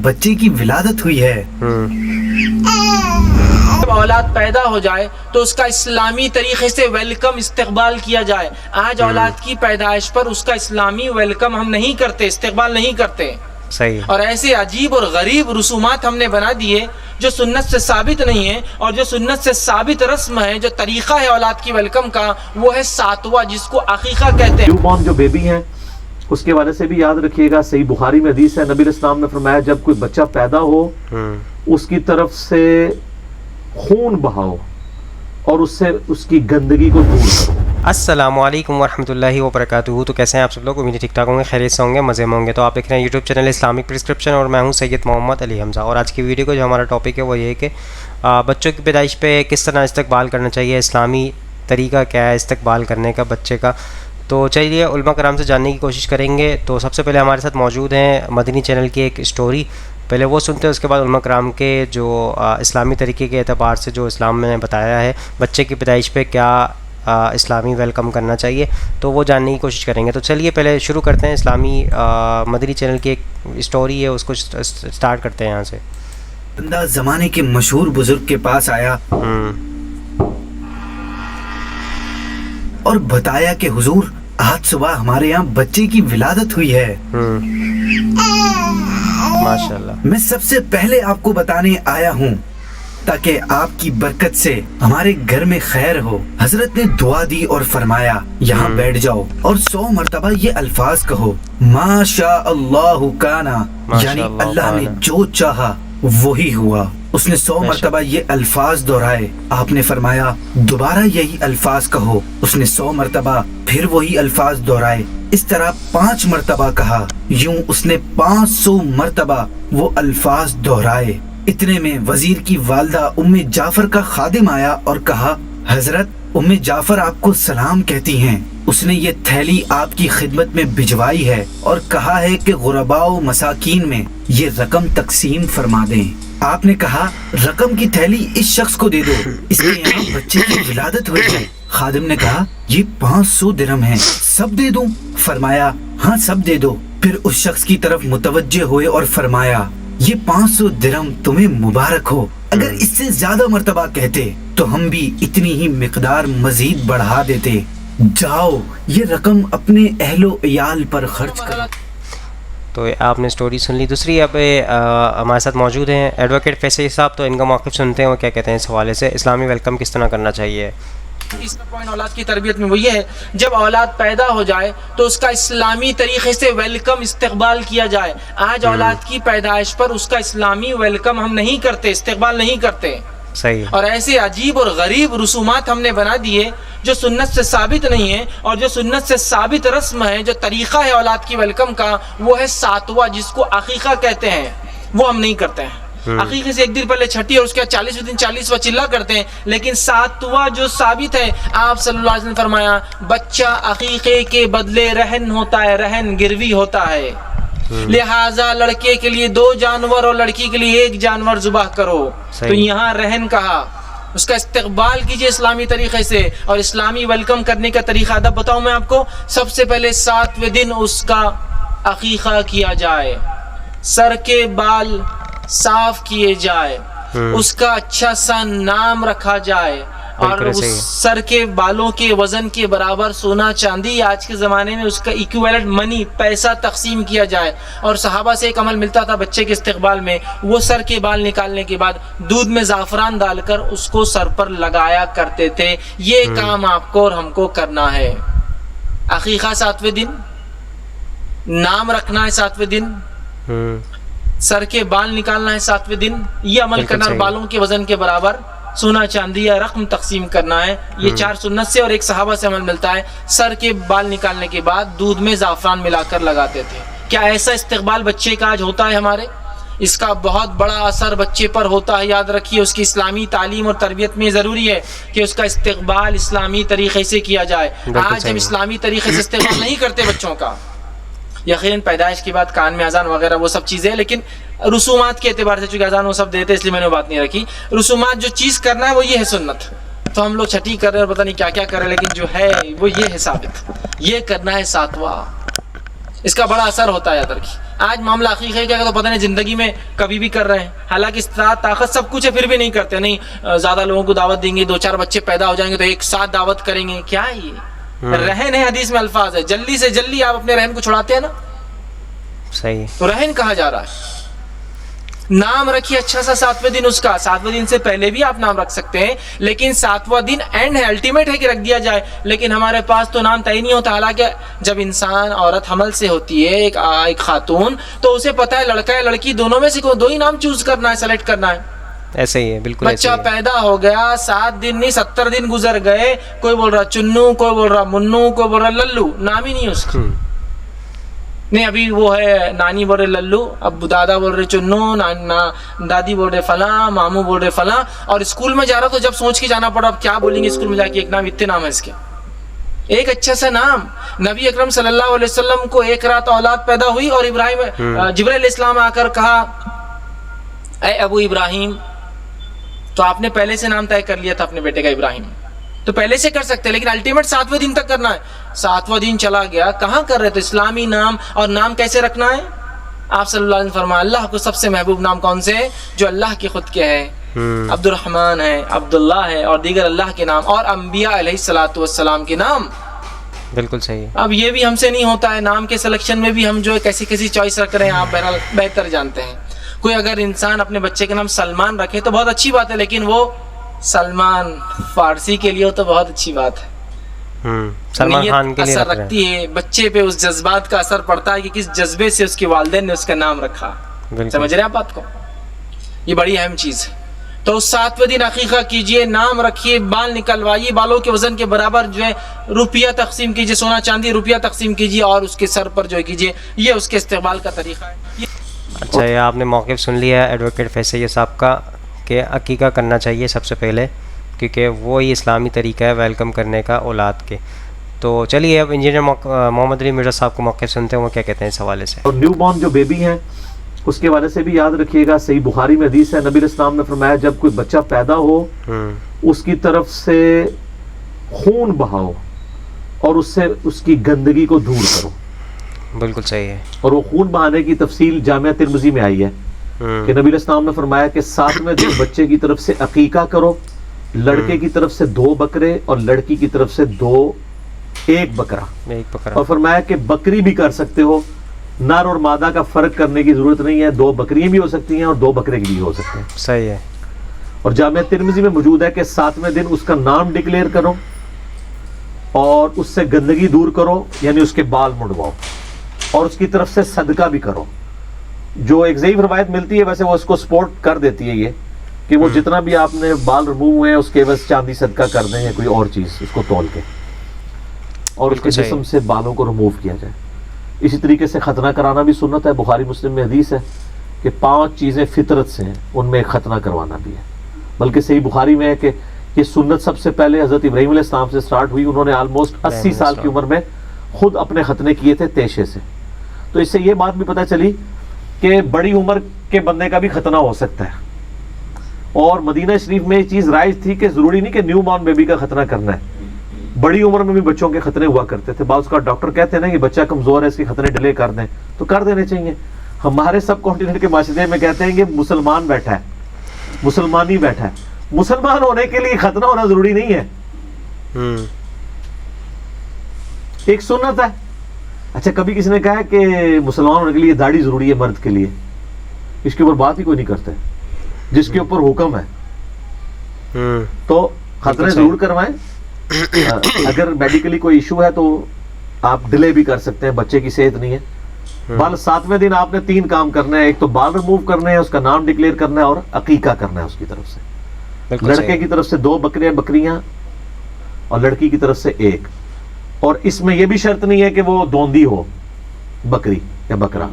بچے کی ولادت ہوئی ہے۔ جب اولاد پیدا ہو جائے تو اس کا اسلامی طریقے سے ویلکم استقبال کیا جائے۔ آج اولاد کی پیدائش پر اس کا اسلامی ویلکم ہم نہیں کرتے، استقبال نہیں کرتے۔ صحیح۔ اور ایسے عجیب اور غریب رسومات ہم نے بنا دیے جو سنت سے ثابت نہیں ہے، اور جو سنت سے ثابت رسم ہے، جو طریقہ ہے اولاد کی ویلکم کا، وہ ہے ساتواں، جس کو عقیقہ کہتے ہیں۔ نیو بورن جو بیبی ہیں اس کے والے سے بھی یاد رکھیے گا، صحیح بخاری میں حدیث ہے، نبی علیہ السلام نے فرمایا جب کوئی بچہ پیدا ہو اس کی طرف سے خون بہاؤ اور اس سے اس کی گندگی کو دور کرو۔ السلام علیکم ورحمۃ اللہ وبرکاتہ۔ تو کیسے ہیں آپ سب لوگ؟ امید ٹھیک ٹھاک ہوں گے، خیریت سے ہوں گے، مزے میں ہوں گے۔ تو آپ دیکھ رہے ہیں یوٹیوب چینل اسلامک پرسکرپشن، اور میں ہوں سید محمد علی حمزہ۔ اور آج کی ویڈیو کا جو ہمارا ٹاپک ہے وہ یہ ہے کہ بچوں کی پیدائش پہ کس طرح استقبال کرنا چاہیے، اسلامی طریقہ کیا ہے استقبال کرنے کا بچے کا۔ تو چلیے علماء کرام سے جاننے کی کوشش کریں گے۔ تو سب سے پہلے ہمارے ساتھ موجود ہیں مدنی چینل کی ایک اسٹوری، پہلے وہ سنتے ہیں، اس کے بعد علماء کرام کے جو اسلامی طریقے کے اعتبار سے جو اسلام میں نے بتایا ہے بچے کی پیدائش پہ کیا اسلامی ویلکم کرنا چاہیے، تو وہ جاننے کی کوشش کریں گے۔ تو چلیے پہلے شروع کرتے ہیں، اسلامی مدنی چینل کی ایک اسٹوری ہے اس کو سٹارٹ کرتے ہیں یہاں سے۔ بندہ زمانے کے مشہور بزرگ کے پاس آیا اور بتایا کہ حضور آج صبح ہمارے یہاں بچے کی ولادت ہوئی ہے۔ ماشاءاللہ۔ میں سب سے پہلے آپ کو بتانے آیا ہوں تاکہ آپ کی برکت سے ہمارے گھر میں خیر ہو۔ حضرت نے دعا دی اور فرمایا یہاں بیٹھ جاؤ اور 100 مرتبہ یہ الفاظ کہو، ما شاء اللہ کانا، یعنی اللہ نے جو چاہا وہی ہوا۔ اس نے 100 مرتبہ یہ الفاظ دہرائے۔ آپ نے فرمایا دوبارہ یہی الفاظ کہو۔ اس نے 100 مرتبہ پھر وہی الفاظ دہرائے۔ اس طرح 5 مرتبہ کہا، یوں اس نے 500 مرتبہ وہ الفاظ دہرائے۔ اتنے میں وزیر کی والدہ ام جعفر کا خادم آیا اور کہا حضرت ام جعفر آپ کو سلام کہتی ہیں، اس نے یہ تھیلی آپ کی خدمت میں بھجوائی ہے اور کہا ہے کہ غرباء و مساکین میں یہ رقم تقسیم فرما دیں۔ آپ نے کہا رقم کی تھیلی اس شخص کو دے دو، اس کے یہاں بچے کی ولادت ہوئی ہے۔ خادم نے کہا یہ 500 درہم ہیں، سب دے دوں؟ فرمایا ہاں سب دے دو۔ پھر اس شخص کی طرف متوجہ ہوئے اور فرمایا یہ 500 درہم تمہیں مبارک ہو، اگر اس سے زیادہ مرتبہ کہتے تو ہم بھی اتنی ہی مقدار مزید بڑھا دیتے، جاؤ یہ رقم اپنے اہل و عیال پر خرچ کرو۔ تو آپ نے سٹوری سن لی۔ دوسری اب ہمارے ساتھ موجود ہیں ایڈوکیٹ فیصل صاحب، تو ان کا موقف سنتے ہیں وہ کیا کہتے ہیں اس حوالے سے، اسلامی ویلکم کس طرح کرنا چاہیے۔ اس پوائنٹ اولاد کی تربیت میں وہ یہ ہے جب اولاد پیدا ہو جائے تو اس کا اسلامی طریقے سے ویلکم استقبال کیا جائے۔ آج اولاد کی پیدائش پر اس کا اسلامی ویلکم ہم نہیں کرتے، استقبال نہیں کرتے۔ صحیح۔ اور ایسے عجیب اور غریب رسومات ہم نے بنا دیے جو سنت سے ثابت نہیں ہے، اور جو سنت سے ثابت رسم ہے، جو طریقہ ہے اولاد کی ویلکم کا، وہ ہے ساتواں، جس کو عقیقہ کہتے ہیں، وہ ہم نہیں کرتے ہیں۔ عقیقے سے ایک دن پہلے چھٹی اور اس کے 40ویں دن 40واں چلا کرتے ہیں، لیکن ساتواں جو ثابت ہے، آپ صلی اللہ علیہ وسلم نے فرمایا بچہ عقیقے کے بدلے رہن ہوتا ہے، رہن گروی ہوتا ہے، لہٰذا لڑکے کے لیے 2 جانور اور لڑکی کے لیے 1 جانور ذبح کرو۔ تو یہاں رہن کہا، اس کا استقبال کیجئے اسلامی طریقے سے۔ اور اسلامی ویلکم کرنے کا طریقہ ادب بتاؤں میں آپ کو، سب سے پہلے 7ویں دن اس کا عقیقہ کیا جائے، سر کے بال صاف کیے جائے، اس کا اچھا سا نام رکھا جائے، اور اس سر کے بالوں کے وزن کے برابر سونا چاندی، آج کے زمانے میں اس کا ایکویلنٹ منی پیسہ تقسیم کیا جائے۔ اور صحابہ سے ایک عمل ملتا تھا بچے کے استقبال میں، وہ سر کے بال نکالنے کے بعد دودھ میں زعفران ڈال کر اس کو سر پر لگایا کرتے تھے۔ یہ کام آپ کو اور ہم کو کرنا ہے۔ عقیقہ 7ویں دن، نام رکھنا ہے 7ویں دن، سر کے بال نکالنا ہے 7ویں دن، یہ عمل کرنا، اور بالوں کے وزن کے برابر سونا چاندی یا رقم تقسیم کرنا ہے۔ یہ 4 سنت سے اور ایک صحابہ سے عمل ملتا ہے۔ سر کے بال نکالنے کے بعد دودھ میں زعفران ملا کر لگاتے تھے۔ کیا ایسا استقبال بچے کا آج ہوتا ہے ہمارے؟ اس کا بہت بڑا اثر بچے پر ہوتا ہے، یاد رکھیے۔ اس کی اسلامی تعلیم اور تربیت میں ضروری ہے کہ اس کا استقبال اسلامی طریقے سے کیا جائے۔ آج ہم اسلامی طریقے سے استقبال نہیں کرتے بچوں کا۔ یقیناً پیدائش کے بعد کان میں اذان وغیرہ وہ سب چیزیں، لیکن رسومات کے اعتبار سے چونکہ اذان وہ سب دیتے اس لیے میں نے بات نہیں رکھی۔ رسومات جو چیز کرنا ہے وہ یہ ہے سنت، تو ہم لوگ چھٹی کر رہے ہیں اور پتہ نہیں کیا کیا کر رہے ہیں، لیکن جو ہے وہ یہ ہے ثابت، یہ کرنا ہے 7واں۔ اس کا بڑا اثر ہوتا ہے ادر کی. آج معاملہ عقیقے کا تو پتہ نہیں زندگی میں کبھی بھی کر رہے ہیں, حالانکہ استطاعت طاقت سب کچھ ہے پھر بھی نہیں کرتے. نہیں زیادہ لوگوں کو دعوت دیں گے, 2-4 بچے پیدا ہو جائیں گے تو ایک ساتھ دعوت کریں گے. کیا ہے یہ رہن ہے؟ حدیث میں الفاظ ہے جلدی سے جلدی آپ اپنے رہن کو چھڑاتے ہیں نا, صحیح. تو رہن کہا جا رہا ہے. نام رکھیے اچھا سا 7ویں دن اس کا. 7ویں دن سے پہلے بھی آپ نام رکھ سکتے ہیں, لیکن 7واں دن اینڈ ہے, الٹیمیٹ ہے کہ رکھ دیا جائے. لیکن ہمارے پاس تو نام طے نہیں ہوتا. حالانکہ جب انسان عورت حمل سے ہوتی ہے, ایک خاتون, تو اسے پتا ہے لڑکا ہے لڑکی دونوں میں سے کوئی 2 ہی نام چوز کرنا ہے, سلیکٹ کرنا ہے. ایسے ہی ہے, بالکل. بچہ پیدا ہو گیا, 7 دن نہیں 70 دن گزر گئے, کوئی بول رہا چنو, کوئی بول رہا منو, کوئی بول رہا للو, نام ہی نہیں اس کا. نہیں ابھی وہ ہے نانی بول رہے للو, اب دادا بول رہے چنو, دادی بول رہے فلاں, ماموں بول رہے فلاں. اور اسکول میں جا رہا تو جب سوچ کے جانا پڑا اب کیا بولیں گے اسکول میں جا کے, ایک نام, اتنے نام ہے اس کے. ایک اچھا سا نام. نبی اکرم صلی اللہ علیہ وسلم کو ایک رات اولاد پیدا ہوئی اور جبرائیل علیہ السلام آ کر کہا اے ابو ابراہیم, تو آپ نے پہلے سے نام طے کر لیا تھا اپنے بیٹے کا ابراہیم, تو پہلے سے کر سکتے, لیکن الٹیمیٹ 7ویں دن تک کرنا ہے. 7واں دن چلا گیا, کہاں کر رہے تو اسلامی نام. اور نام کیسے رکھنا ہے؟ آپ صلی اللہ علیہ وسلم فرمایا اللہ کو سب سے محبوب نام کون سے ہے؟ جو اللہ کے خود کے ہے. عبد الرحمن ہے, عبداللہ ہے, اور دیگر اللہ کے نام, اور انبیاء علیہ الصلوۃ والسلام کے نام. بالکل صحیح. اب یہ بھی ہم سے نہیں ہوتا ہے, نام کے سلیکشن میں بھی ہم جو ہے کیسی چوائس رکھ رہے ہیں, آپ بہرحال بہتر جانتے ہیں. کوئی اگر انسان اپنے بچے کے نام سلمان رکھے تو بہت اچھی بات ہے, لیکن وہ سلمان فارسی کے لیے ہو تو بہت اچھی بات ہے. سلمان خان کے لیے اثر رکھتی ہے بچے پہ, اس جذبات کا اثر پڑتا ہے کہ کس جذبے سے اس کے والدین نے اس کا نام رکھا. سمجھ رہے ہیں آپ بات کو؟ یہ بڑی اہم چیز ہے. تو 7ویں دن عقیقہ کیجئے, نام رکھیے, بال نکلوائیے, بالوں کے وزن کے برابر جو ہے روپیہ تقسیم کیجئے, سونا چاندی روپیہ تقسیم کیجئے, اور اس کے سر پر جو کیجئے. یہ اس کے استقبال کا طریقہ ہے. اچھا, یہ آپ نے موقف سن لیا ہے ایڈوکیٹ فیصل صاحب کا کہ عقیقہ کرنا چاہیے سب سے پہلے, کیونکہ وہی اسلامی طریقہ ہے ویلکم کرنے کا اولاد کے. تو چلیے اب انجینئر محمد علی مرزا صاحب کو موقف سنتے ہیں, وہ کیا کہتے ہیں اس حوالے سے. اور نیو بورن جو بیبی ہیں اس کے حوالے سے بھی یاد رکھیے گا, صحیح بخاری میں حدیث ہے, نبی علیہ السلام نے فرمایا جب کوئی بچہ پیدا ہو اس کی طرف سے خون بہاؤ اور اس سے اس کی گندگی کو دور کرو. بالکل صحیح ہے. اور وہ خون بہانے کی تفصیل جامعہ ترمذی میں آئی ہے کہ نبی علیہ السلام نے فرمایا کہ 7ویں دن بچے کی طرف سے عقیقہ کرو, لڑکے کی طرف سے 2 بکرے اور لڑکی کی طرف سے 1 بکرا. اور فرمایا کہ بکری بھی کر سکتے ہو, نر اور مادہ کا فرق کرنے کی ضرورت نہیں ہے, 2 بکریاں بھی ہو سکتی ہیں اور 2 بکرے بھی ہو سکتے ہیں. صحیح ہے. اور جامعہ ترمذی میں موجود ہے کہ 7ویں دن اس کا نام ڈکلیئر کرو اور اس سے گندگی دور کرو, یعنی اس کے بال مڑواؤ, اور اس کی طرف سے صدقہ بھی کرو. جو ایک ضعیف روایت ملتی ہے, ویسے وہ اس کو سپورٹ کر دیتی ہے یہ کہ وہ جتنا بھی آپ نے بال ریموو ہوئے ہیں اس کے بس چاندی صدقہ کر دیں یا کوئی اور چیز اس کو تول کے, اور اس کے جسم سے بالوں کو ریموو کیا جائے. اسی طریقے سے ختنہ کرانا بھی سنت ہے. بخاری مسلم میں حدیث ہے کہ 5 چیزیں فطرت سے ہیں, ان میں ختنہ کروانا بھی ہے. بلکہ صحیح بخاری میں ہے کہ یہ سنت سب سے پہلے حضرت ابراہیم علیہ السلام سے سٹارٹ ہوئی. انہوں نے آلموسٹ 80 سال کی عمر میں خود اپنے ختنے کیے تھے تیشے سے. تو اس سے یہ بات بھی پتہ چلی کہ بڑی عمر کے بندے کا بھی ختنہ ہو سکتا ہے. اور مدینہ شریف میں یہ چیز رائج تھی کہ ضروری نہیں کہ نیو بورن بیبی کا ختنہ کرنا ہے, بڑی عمر میں بھی بچوں کے ختنے ہوا کرتے تھے. بعض کا ڈاکٹر کہتے ہیں نا کہ بچہ کمزور ہے, اس کے ختنے ڈیلے کر دیں, تو کر دینے چاہیے. ہمارے سب کانٹیننٹ کے معاشرے میں کہتے ہیں کہ مسلمان بیٹھا ہے, مسلمانی بیٹھا ہے. مسلمان ہونے کے لیے ختنہ ہونا ضروری نہیں ہے, ایک سنت ہے. اچھا, کبھی کسی نے کہا کہ مسلمان ہونے کے لیے داڑھی ضروری ہے مرد کے لیے, اس کے اوپر بات ہی کوئی نہیں کرتے. جس کے اوپر حکم ہے تو ختنے ضرور کروائیں. اگر میڈیکلی کوئی ایشو ہے تو آپ ڈیلے بھی کر سکتے ہیں, بچے کی صحت نہیں ہے. بال 7ویں دن آپ نے 3 کام کرنا ہے. ایک تو بال ریموو کرنے ہیں, اس کا نام ڈکلیئر کرنا ہے, اور عقیقہ کرنا ہے اس کی طرف سے. لڑکے کی طرف سے 2 بکریاں اور لڑکی کی طرف سے 1. اور اس میں یہ بھی شرط نہیں ہے کہ وہ دوندی ہو بکری یا بکرا.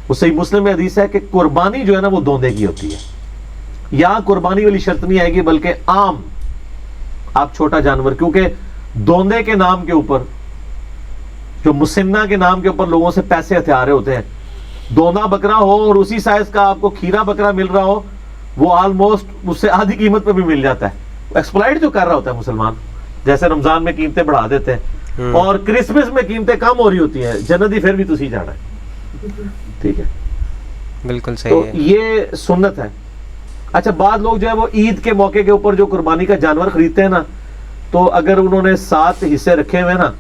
وہ صحیح مسلم میں حدیث ہے کہ قربانی جو ہے نا وہ دوندے کی ہوتی ہے. یہاں قربانی والی شرط نہیں آئے گی, بلکہ عام آپ چھوٹا جانور, کیونکہ دوندے کے نام کے اوپر, جو مسنہ کے نام کے اوپر لوگوں سے پیسے ہتھیارے ہوتے ہیں. دوندا بکرا ہو اور اسی سائز کا آپ کو کھیرا بکرا مل رہا ہو, وہ آلموسٹ اس سے آدھی قیمت پہ بھی مل جاتا ہے. ایکسپلائٹ جو کر رہا ہوتا ہے مسلمان, جیسے رمضان میں قیمتیں بڑھا دیتے ہیں, اور کرسمس میں قیمتیں کم ہو رہی ہوتی ہیں, جنتی پھر بھی تسی جانا ہے. ٹھیک ہے, بالکل تو صحیح ہے. یہ سنت ہے. اچھا, بعض لوگ جو ہے وہ عید کے موقع کے اوپر جو قربانی کا جانور خریدتے ہیں نا, تو اگر انہوں نے 7 حصے رکھے ہوئے نا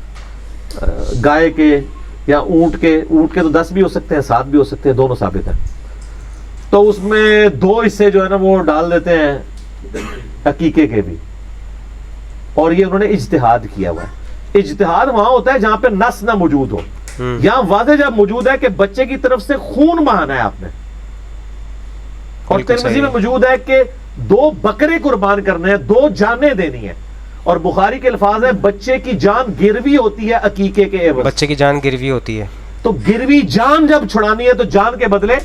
گائے کے یا اونٹ کے تو 10 بھی ہو سکتے ہیں, 7 بھی ہو سکتے ہیں, دونوں ثابت ہیں, تو اس میں 2 حصے جو ہے نا وہ ڈال دیتے ہیں عقیقے کے بھی, اور یہ انہوں نے اجتہاد کیا ہوا ہے. اجتہاد وہاں ہوتا ہے جہاں پہ نص نہ موجود ہو. یہاں واضح جب موجود ہے کہ بچے کی طرف سے خون بہانا ہے آپ نے, اور ترمذی میں موجود ہے کہ 2 بکرے قربان کرنے ہیں, 2 جانیں دینی ہیں, اور بخاری کے الفاظ ہے بچے کی جان گروی ہوتی ہے عقیقے کے عوض. بچے کی جان گروی ہوتی ہے, تو گروی جان جب چھڑانی ہے تو جان کے بدلے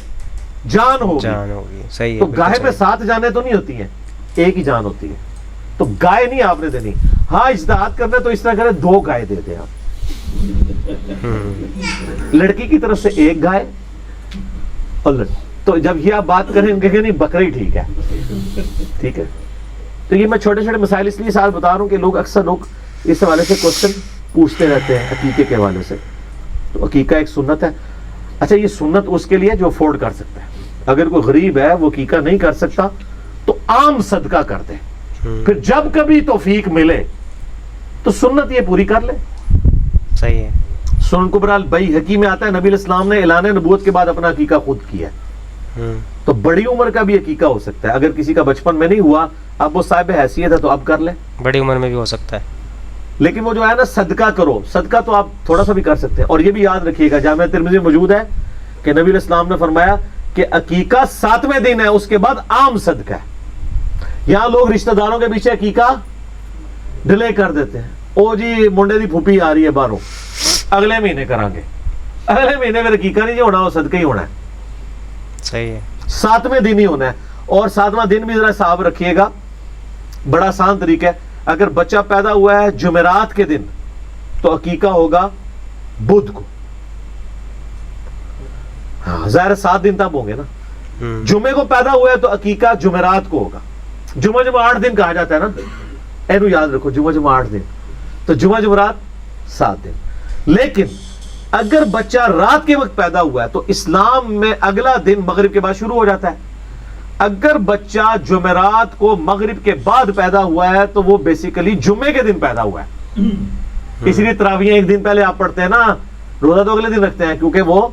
جان ہوگی. جان ہوگی, صحیح ہے. تو گائے میں 7 جانیں تو نہیں ہوتی ہیں, ایک ہی جان ہوتی ہے, تو گائے نہیں آپ نے دینی. ہاں اجتہاد کرنا تو اس طرح کرے 2 گائے دے دیں آپ, لڑکی کی طرف سے 1 گائے, اور تو جب یہ آپ بات کریں کہ نہیں بکرا ہی ٹھیک ہے. ٹھیک ہے, تو یہ میں چھوٹے چھوٹے مسائل اس لیے ساتھ بتا رہا ہوں کہ اکثر لوگ اس حوالے سے کوشچن پوچھتے رہتے ہیں عقیقے کے حوالے سے. تو عقیقہ ایک سنت ہے. اچھا, یہ سنت اس کے لیے جو افورڈ کر سکتا ہے. اگر کوئی غریب ہے وہ عقیقہ نہیں کر سکتا تو عام صدقہ کر دے, پھر جب کبھی توفیق ملے تو سنت یہ پوری کر لے. صحیح ہے. سنن کبریٰ البیہقی میں آتا ہے نبی علیہ السلام نے اعلان نبوت کے بعد اپنا عقیقہ خود کیا. تو بڑی عمر کا بھی عقیقہ ہو سکتا ہے. اگر کسی کا بچپن میں نہیں ہوا, اب وہ صاحب حیثیت ہے تو اب کر لے. بڑی عمر میں بھی ہو سکتا ہے, لیکن وہ جو ہے نا صدقہ کرو, صدقہ تو آپ تھوڑا سا بھی کر سکتے ہیں. اور یہ بھی یاد رکھیے گا, جامعہ ترمذی میں موجود ہے کہ نبی علیہ السلام نے فرمایا کہ عقیقہ 7ویں دن ہے, اس کے بعد عام صدقہ ہے. یہاں لوگ رشتہ داروں کے پیچھے عقیقہ ڈیلے کر دیتے ہیں. او جی منڈے دی پھوپھی آ رہی ہے باہروں, اگلے مہینے کریں گے. اگلے مہینے میں عقیقہ نہیں ہونا, وہ صدقہ ہی ہونا ہے. صحیح ہے. 7ویں دن ہی ہونا ہے. اور 7واں دن بھی ذرا حساب رکھیے گا, بڑا آسان طریقہ ہے. اگر بچہ پیدا ہوا ہے جمعرات کے دن تو عقیقہ ہوگا بدھ کو. ہاں ظاہر 7 دن تب ہوں گے نا. جمعے کو پیدا ہوا ہے تو عقیقہ جمعرات کو ہوگا. جمعہ 8 دن کہا جاتا ہے نا, اینو یاد رکھو, جمعہ 8 دن, تو جمعرات 7 دن. لیکن اگر بچہ رات کے وقت پیدا ہوا ہے تو اسلام میں اگلا دن مغرب کے بعد شروع ہو جاتا ہے. اگر بچہ جمعرات کو مغرب کے بعد پیدا ہوا ہے تو وہ بیسیکلی جمعے کے دن پیدا ہوا ہے. اسی لیے تراویح ایک دن پہلے آپ پڑھتے ہیں نا, روزہ تو اگلے دن رکھتے ہیں کیونکہ وہ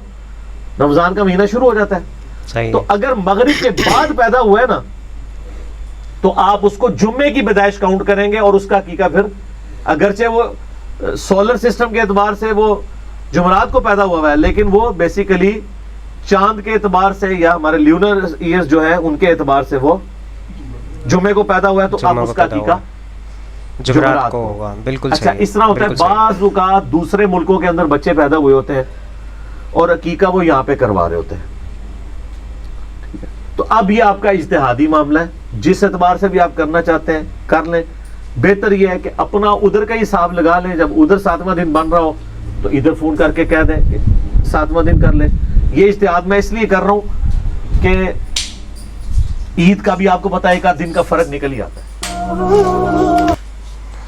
رمضان کا مہینہ شروع ہو جاتا ہے. تو اگر مغرب کے بعد پیدا ہوا ہے نا تو آپ اس کو جمعے کی پیدائش کاؤنٹ کریں گے, اور اس کا عقیقہ پھر اگرچہ وہ سولر سسٹم کے اعتبار سے وہ جمعرات کو پیدا ہوا ہے, لیکن وہ بیسیکلی چاند کے اعتبار سے یا ہمارے لیونر ایئرز جو ہے ان کے اعتبار سے وہ جمعے کو پیدا ہوا ہے, تو آپ اس کا عقیقہ جمعرات کو ہوگا. بالکل. اچھا, اس طرح ہوتا ہے بعض اوقات دوسرے ملکوں کے اندر بچے پیدا ہوئے ہوتے ہیں اور عقیقہ وہ یہاں پہ کروا رہے ہوتے ہیں. تو اب یہ آپ کا اجتہادی معاملہ ہے, جس اعتبار سے بھی آپ کرنا چاہتے ہیں کر لیں. بہتر یہ ہے کہ اپنا ادھر کا حساب لگا لیں, جب ادھر 7واں دن بن رہا ہو تو ادھر فون کر کے کہہ دیں کہ 7واں دن کر لیں. یہ اجتہاد میں اس لیے کر رہا ہوں کہ عید کا بھی آپ کو پتا ہے 1 آدھ دن کا فرق نکل ہی آتا ہے.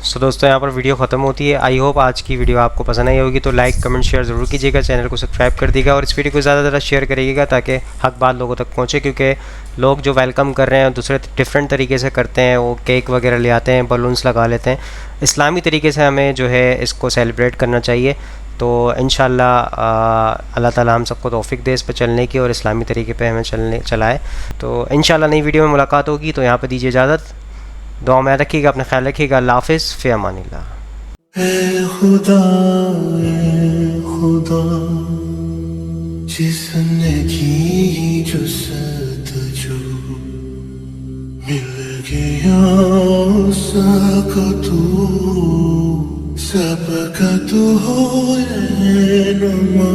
سو دوستو یہاں پر ویڈیو ختم ہوتی ہے. آئی ہوپ آج کی ویڈیو آپ کو پسند آئی ہوگی, تو لائک کمنٹ شیئر ضرور کیجیے گا, چینل کو سبسکرائب کر دیجیے گا, اور اس ویڈیو کو زیادہ شیئر کریے گا تاکہ حق بات لوگوں تک پہنچے. کیونکہ لوگ جو ویلکم کر رہے ہیں دوسرے ڈفرینٹ طریقے سے کرتے ہیں, وہ کیک وغیرہ لے آتے ہیں, بلونس لگا لیتے ہیں. اسلامی طریقے سے ہمیں جو ہے اس کو سیلیبریٹ کرنا چاہیے. تو انشاءاللہ اللہ تعالیٰ ہم سب کو توفیق دے اس پہ چلنے کی, اور اسلامی طریقے پہ ہمیں چلائے. تو انشاءاللہ نئی ویڈیو میں ملاقات ہوگی. تو یہاں پہ دیجیے اجازت, دعا میں رکھیے گا, اپنا خیال رکھیے گا. اللہ حافظ, فی امان اللہ. اے خدا جس نے کی جستجو مل گیا سب کا تو ہو رہنما.